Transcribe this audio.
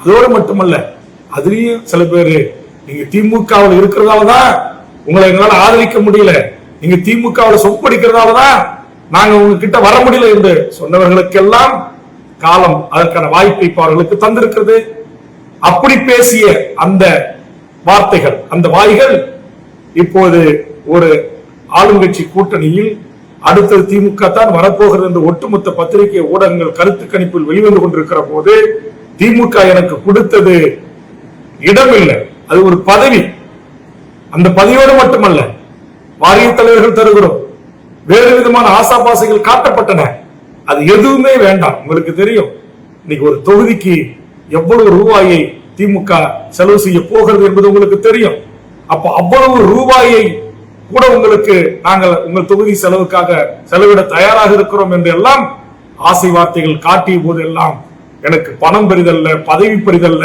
அதோடு மட்டுமல்ல, அதுலயும் சில பேரு நீங்க திமுகவில் இருக்கிறதாலதான் உங்களை எங்களால ஆதரிக்க முடியல, நீங்க திமுகவில் சொப்படிக்கிறதாலதான் நாங்க உங்ககிட்ட வர முடியல என்று சொன்னவர்களுக்கெல்லாம் காலம் அதற்கான வாய்ப்பை அவர்களுக்கு தந்திருக்கிறது. அப்படி பேசிய அந்த வார்த்தைகள், அந்த வாய்கள் இப்போது ஒரு ஆளுங்கட்சி கூட்டணியில் அடுத்தது திமுக தான் வரப்போகிறது என்று ஒட்டுமொத்த பத்திரிகை ஊடகங்கள் கருத்து கணிப்பில் வெளிவந்து கொண்டிருக்கிற போது திமுக எனக்கு கொடுத்தது இடமில்லை, அது ஒரு பதவி. அந்த பதவியோடு மட்டுமல்ல, வாரிய தலைவர்கள் தருகிறோம், வேறு விதமான ஆசாபாசைகள் காட்டப்பட்டன. அது எதுவுமே வேண்டாம். உங்களுக்கு தெரியும் இன்னைக்கு ஒரு தொகுதிக்கு எவ்வளவு ரூபாயை திமுக செலவு செய்ய போகிறது என்பது உங்களுக்கு தெரியும். அப்ப அவ்வளவு ரூபாயை கூட உங்களுக்கு நாங்கள் உங்கள் தொகுதி செலவுக்காக செலவிட தயாராக இருக்கிறோம் என்று எல்லாம் ஆசை வார்த்தைகள் காட்டிய போதெல்லாம் எனக்கு பணம் பெரிதல்ல, பதவி பெரிதல்ல,